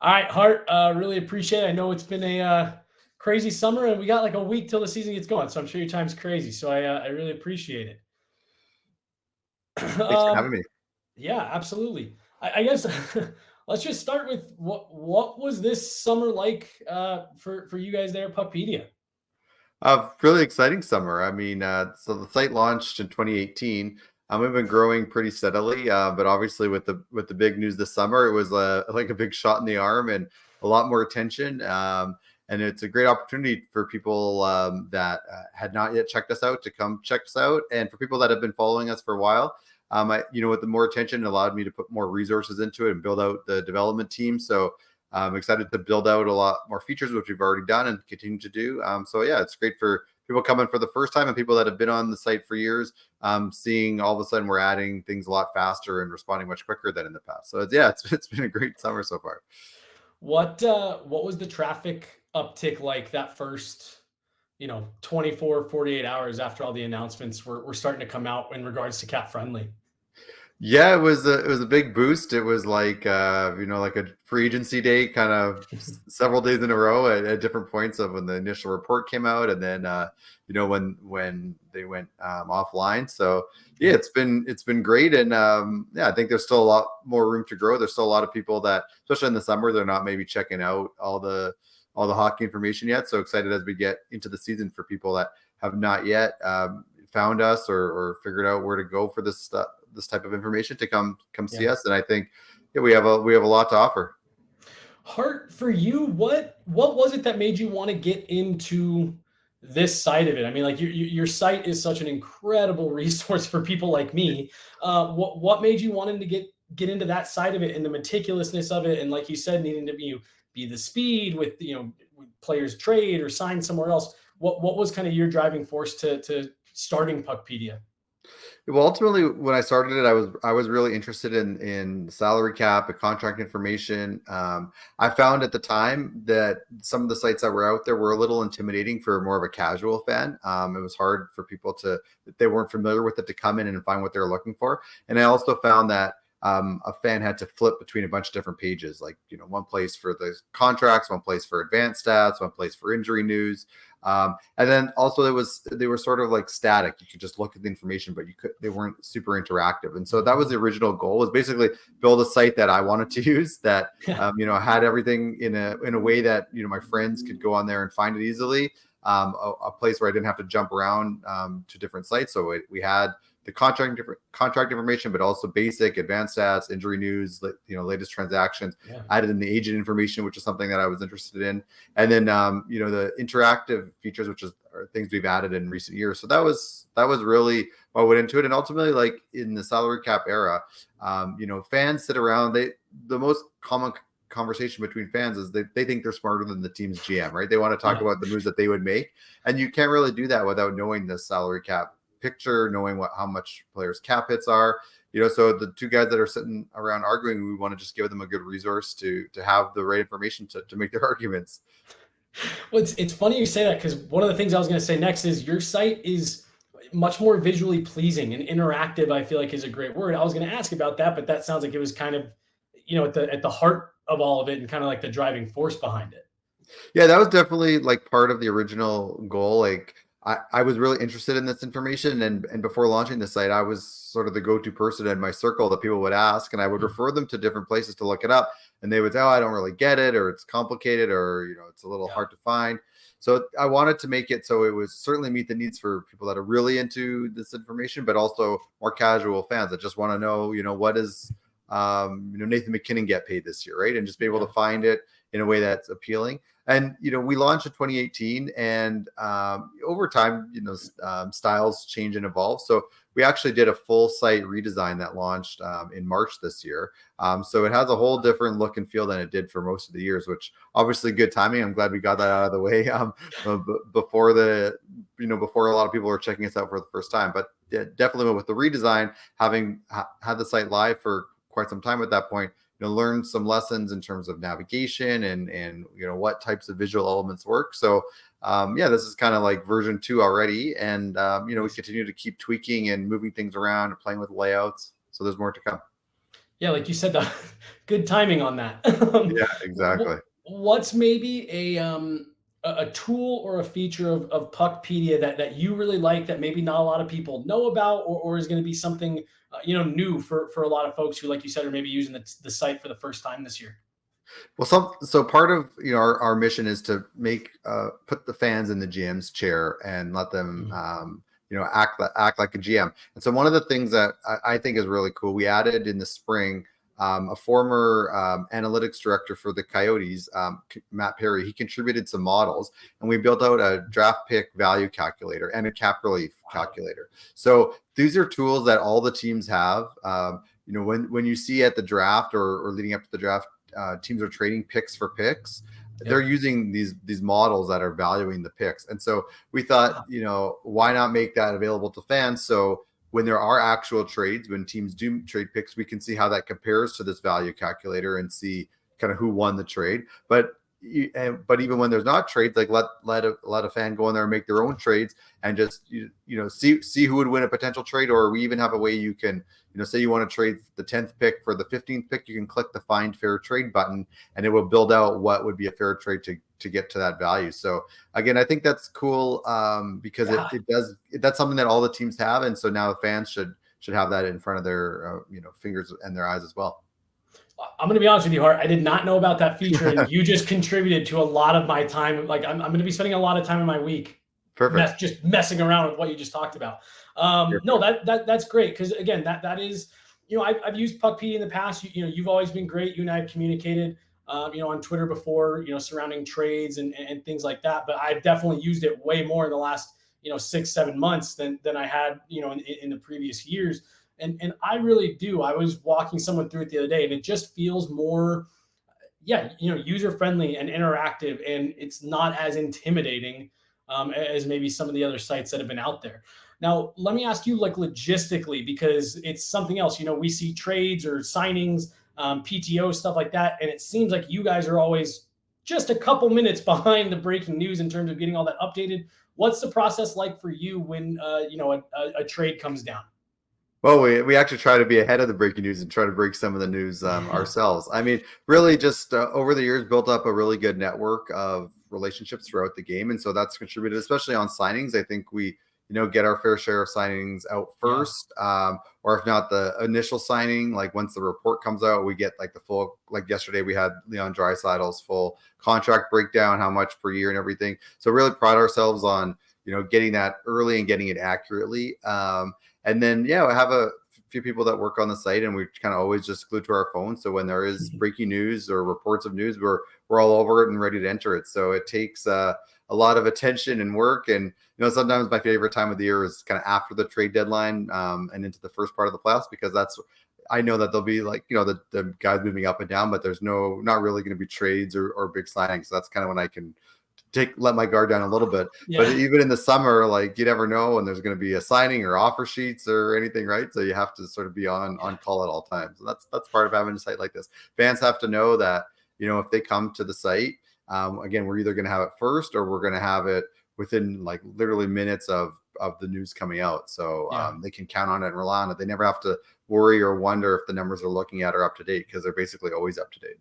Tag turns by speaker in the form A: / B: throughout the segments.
A: All right, Hart, really appreciate it. I know it's been a crazy summer, and we got like a week till the season gets going, so I'm sure your time's crazy. So I really appreciate it.
B: Thanks for having me.
A: Yeah, absolutely. I guess let's just start with what was this summer like for you guys there at Puckpedia?
B: Really exciting summer. I mean, so the site launched in 2018. We've been growing pretty steadily, but obviously with the big news this summer, it was like a big shot in the arm and a lot more attention. And it's a great opportunity for people that had not yet checked us out to come check us out, and for people that have been following us for a while. With the more attention, it allowed me to put more resources into it and build out the development team. So I'm excited to build out a lot more features, which we've already done and continue to do. So yeah, it's great for people coming for the first time and people that have been on the site for years, seeing all of a sudden we're adding things a lot faster and responding much quicker than in the past. So it's been a great summer so far.
A: What was the traffic uptick like that first 24, 48 hours after all the announcements were starting to come out in regards to Cat Friendly?
B: Yeah, it was a big boost. It was like like a free agency day, kind of several days in a row at different points of when the initial report came out, and then when they went offline. So yeah, it's been great, and yeah, I think there's still a lot more room to grow. There's still a lot of people that, especially in the summer, they're not maybe checking out all the hockey information yet. So excited as we get into the season for people that have not yet found us or figured out where to go for this stuff, this type of information, to come see
A: Yeah.
B: us. And I think we have a lot to offer.
A: Hart, for you, what was it that made you want to get into this side of it? I mean, like your site is such an incredible resource for people like me. What made you wanting to get into that side of it and the meticulousness of it, and like you said, needing to be the speed with with players trade or sign somewhere else? What was kind of your driving force to starting Puckpedia?
B: Well, ultimately, when I started it, I was really interested in salary cap and contract information. I found at the time that some of the sites that were out there were a little intimidating for more of a casual fan. It was hard for people if they weren't familiar with it, to come in and find what they were looking for. And I also found that a fan had to flip between a bunch of different pages, like one place for the contracts, one place for advanced stats, one place for injury news. And then also they were sort of like static. You could just look at the information, but they weren't super interactive. And so that was the original goal, was basically build a site that I wanted to use, that had everything in a way that my friends could go on there and find it easily. A place where I didn't have to jump around to different sites. So we had the contract information, but also basic advanced stats, injury news, latest transactions.
A: Yeah.
B: Added in the agent information, which is something that I was interested in, and then the interactive features, which are things we've added in recent years. So that was really what went into it. And ultimately, like in the salary cap era, fans sit around. The most common conversation between fans is they think they're smarter than the team's GM, right? They want to talk about the moves that they would make, and you can't really do that without knowing the salary cap picture, knowing how much players' cap hits are. So the two guys that are sitting around arguing, we want to just give them a good resource to have the right information to make their arguments.
A: Well, it's funny you say that, because one of the things I was going to say next is your site is much more visually pleasing and interactive. I feel like is a great word. I was going to ask about that, but that sounds like it was kind of at the heart of all of it and kind of like the driving force behind it.
B: Yeah, that was definitely like part of the original goal. Like I was really interested in this information, and before launching the site, I was sort of the go-to person in my circle that people would ask, and I would refer them to different places to look it up, and they would say, "Oh, I don't really get it," or "It's complicated," or "It's a little hard to find." So I wanted to make it so it was certainly meet the needs for people that are really into this information, but also more casual fans that just want to know, what is Nathan MacKinnon get paid this year, right? And just be able to find it in a way that's appealing. And we launched in 2018, and over time, styles change and evolve. So we actually did a full site redesign that launched in March this year. So it has a whole different look and feel than it did for most of the years, which obviously good timing. I'm glad we got that out of the way before before a lot of people were checking us out for the first time. But yeah, definitely with the redesign, having had the site live for quite some time at that point, learn some lessons in terms of navigation and what types of visual elements work. So this is kind of like version 2 already, and we continue to keep tweaking and moving things around and playing with layouts. So there's more to come.
A: Yeah, like you said, the good timing on that.
B: Yeah, exactly.
A: What's maybe a tool or a feature of Puckpedia that you really like that maybe not a lot of people know about, or is going to be something new for a lot of folks who, like you said, are maybe using the site for the first time this year?
B: Well, so part of our mission is to make put the fans in the GM's chair and let them
A: Mhm.
B: act like a GM. And so one of the things that I think is really cool, we added in the spring a former analytics director for the Coyotes, Matt Perry. He contributed some models, and we built out a draft pick value calculator and a cap relief
A: Wow.
B: calculator. So these are tools that all the teams have. When you see at the draft or leading up to the draft, teams are trading picks for picks. They're
A: Yep.
B: using these models that are valuing the picks, and so we thought,
A: Wow.
B: why not make that available to fans? So when there are actual trades, when teams do trade picks, we can see how that compares to this value calculator and see kind of who won the trade. But even when there's not trades, like let a fan go in there and make their own trades and just see who would win a potential trade. Or we even have a way you can say you want to trade the 10th pick for the 15th pick, you can click the find fair trade button and it will build out what would be a fair trade to get to that value. So again, I think that's cool because
A: Yeah.
B: that's something that all the teams have, and so now the fans should have that in front of their fingers and their eyes as well.
A: I'm going to be honest with you, Hart. I did not know about that feature, and you just contributed to a lot of my time. Like I'm going to be spending a lot of time in my week
B: Perfect.
A: just messing around with what you just talked about. No,
B: Perfect.
A: that's great because again, that is, I've used PuckPedia in the past. You've always been great. You and I have communicated, on Twitter before, surrounding trades and things like that. But I've definitely used it way more in the last 6-7 months than I had in the previous years. And I really do. I was walking someone through it the other day, and it just feels more, yeah, user friendly and interactive, and it's not as intimidating as maybe some of the other sites that have been out there. Now, let me ask you, like logistically, because it's something else. We see trades or signings, PTO stuff like that, and it seems like you guys are always just a couple minutes behind the breaking news in terms of getting all that updated. What's the process like for you when a trade comes down?
B: Well, we actually try to be ahead of the breaking news and try to break some of the news ourselves. I mean, really, just over the years, built up a really good network of relationships throughout the game, and so that's contributed, especially on signings. I think we, get our fair share of signings out
A: Yeah.
B: first, or if not the initial signing, like once the report comes out, we get like the full. Like yesterday, we had Leon Draisaitl's full contract breakdown, how much per year and everything. So really pride ourselves on getting that early and getting it accurately. And then, I have a few people that work on the site, and we kind of always just glued to our phones. So when there is breaking news or reports of news, we're all over it and ready to enter it. So it takes a lot of attention and work. And sometimes my favorite time of the year is kind of after the trade deadline and into the first part of the playoffs, because I know that there'll be like the guys moving up and down, but there's not really going to be trades or big signings. So that's kind of when I can let my guard down a little bit. But
A: Yeah.
B: even in the summer, like you never know when there's going to be a signing or offer sheets or anything, right? So you have to sort of be on call at all times. So that's part of having a site like this. Fans have to know that if they come to the site, again, we're either going to have it first or we're going to have it within like literally minutes of the news coming out. So
A: Yeah.
B: they can count on it and rely on it. They never have to worry or wonder if the numbers they're looking at are up to date, because they're basically always up to date.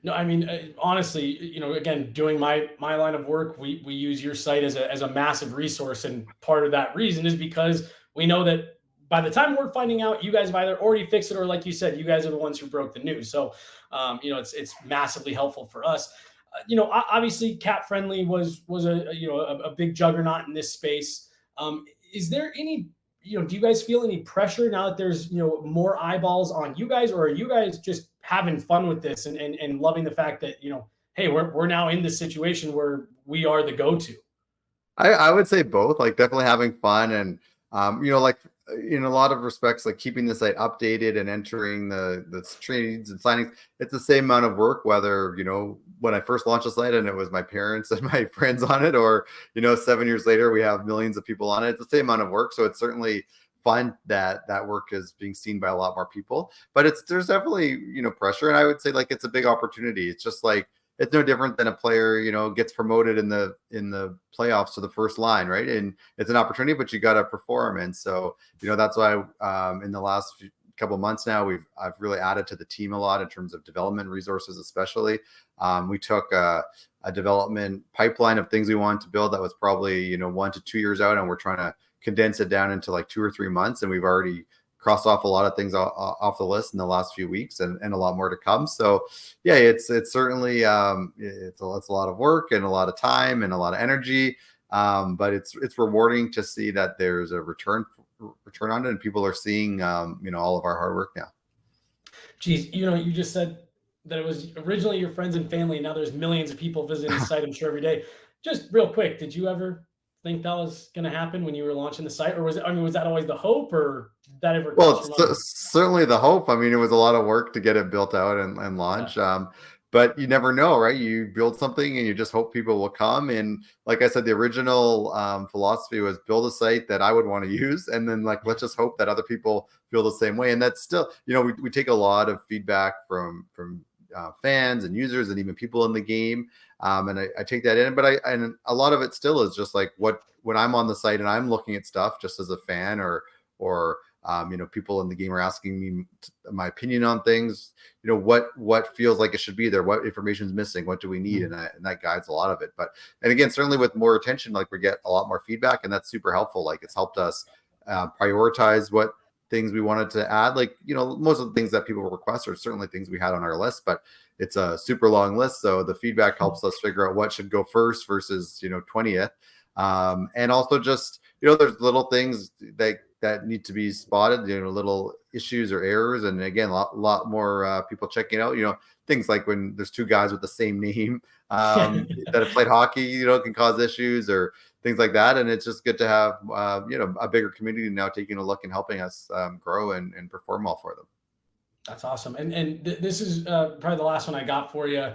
A: No, I mean, honestly, again, doing my line of work, we use your site as a massive resource, and part of that reason is because we know that by the time we're finding out, you guys have either already fixed it, or like you said, you guys are the ones who broke the news. So, it's massively helpful for us. Obviously, cat friendly was a big juggernaut in this space. Is there any do you guys feel any pressure now that there's more eyeballs on you guys, or are you guys just having fun with this and loving the fact that hey, we're now in this situation where we are the go-to?
B: I would say both, like definitely having fun and like in a lot of respects, like keeping the site updated and entering the trades and signings. It's the same amount of work, whether when I first launched the site and it was my parents and my friends on it, or 7 years later we have millions of people on it. It's the same amount of work. So it's certainly fun that that work is being seen by a lot more people. But there's definitely pressure, and I would say like it's a big opportunity. It's just like it's no different than a player, gets promoted in the playoffs to the first line, right? And it's an opportunity, but you got to perform. And so, that's why in the last couple of months now, I've really added to the team a lot in terms of development resources, especially. We took a development pipeline of things we wanted to build that was probably 1 to 2 years out, and we're trying to condense it down into like 2 or 3 months, and we've already crossed off a lot of things off the list in the last few weeks, and a lot more to come. So yeah, it's certainly it's a lot of work and a lot of time and a lot of energy, but it's rewarding to see that there's a return on it, and people are seeing all of our hard work now.
A: Geez, you just said that it was originally your friends and family, and now there's millions of people visiting the site, I'm sure, every day. Just real quick, did you ever think that was going to happen when you were launching the site, or was that always the hope, or did that ever cross your mind?
B: Certainly the hope. I mean, it was a lot of work to get it built out and launch.
A: Yeah.
B: But you never know, right? You build something and you just hope people will come. And like I said, the original philosophy was build a site that I would want to use, and then let's just hope that other people feel the same way. And that's still, we take a lot of feedback from fans and users and even people in the game. And I take that in, but and a lot of it still is just like when I'm on the site and I'm looking at stuff just as a fan, or people in the game are asking me my opinion on things, what feels like it should be there, what information is missing, what do we need, and that guides a lot of it. And again, certainly with more attention, we get a lot more feedback, and that's super helpful. It's helped us prioritize what things we wanted to add. Most of the things that people request are certainly things we had on our list, but it's a super long list, so the feedback helps us figure out what should go first versus 20th. And also just there's little things that need to be spotted, little issues or errors, and again, a lot more people checking out, things like when there's two guys with the same name that have played hockey, can cause issues or things like that. And it's just good to have a bigger community now taking a look and helping us grow and perform well for them.
A: That's awesome. And this is probably the last one I got for you.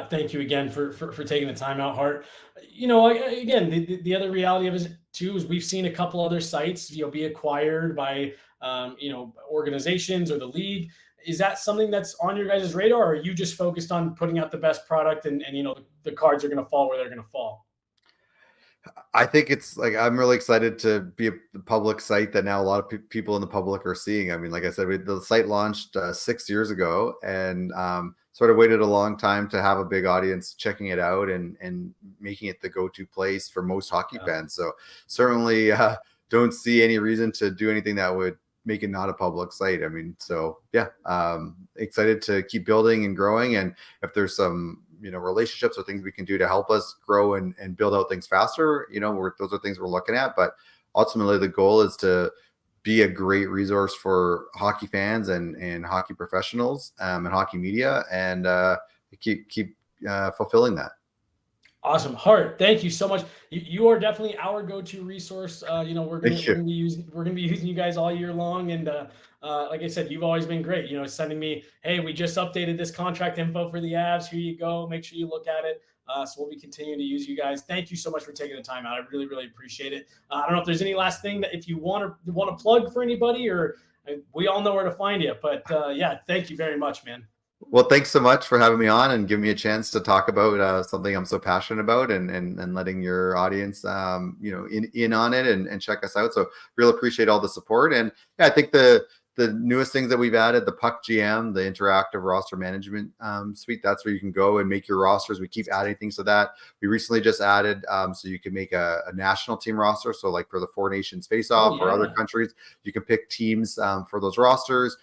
A: Thank you again for taking the time out, Hart. Again, the other reality of it too is we've seen a couple other sites, be acquired by, organizations or the league. Is that something that's on your guys' radar, or are you just focused on putting out the best product and the cards are going to fall where they're going to fall?
B: I think it's I'm really excited to be a public site that now a lot of people in the public are seeing. I mean, like I said, the site launched 6 years ago, and sort of waited a long time to have a big audience checking it out and making it the go-to place for most hockey fans. So certainly don't see any reason to do anything that would make it not a public site. I mean, so yeah, excited to keep building and growing. And if there's some relationships or things we can do to help us grow and build out things faster, those are things we're looking at. But ultimately the goal is to be a great resource for hockey fans and hockey professionals and hockey media, and keep fulfilling that.
A: Awesome. Hart, thank you so much. You are definitely our go-to resource. We're going to be using you guys all year long. And like I said, you've always been great, sending me, hey, we just updated this contract info for the Avs. Here you go. Make sure you look at it. So we'll be continuing to use you guys. Thank you so much for taking the time out. I really, really appreciate it. I don't know if there's any last thing that if you want to plug for anybody, or we all know where to find you, but yeah, thank you very much, man.
B: Well, thanks so much for having me on and giving me a chance to talk about something I'm so passionate about, and letting your audience, in on it and check us out. So really appreciate all the support. And yeah, I think the newest things that we've added, the Puck GM, the interactive roster management suite, that's where you can go and make your rosters. We keep adding things to that. We recently just added so you can make a national team roster. So for the Four Nations face-off or other countries, you can pick teams for those rosters.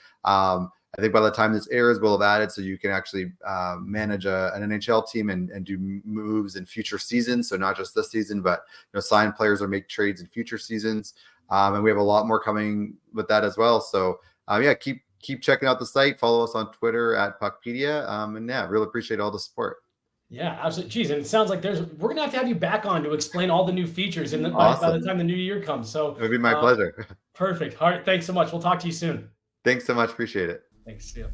B: I think by the time this airs, we'll have added so you can actually manage an NHL team and do moves in future seasons. So not just this season, but sign players or make trades in future seasons. And we have a lot more coming with that as well. So yeah, keep checking out the site. Follow us on Twitter at PuckPedia. And yeah, really appreciate all the support.
A: Yeah, absolutely. Geez, and it sounds like we're gonna have to have you back on to explain all the new features by the time the new year comes. So
B: it would be my pleasure.
A: Perfect. All right, thanks so much. We'll talk to you soon.
B: Thanks so much. Appreciate it.
A: Thanks. See you.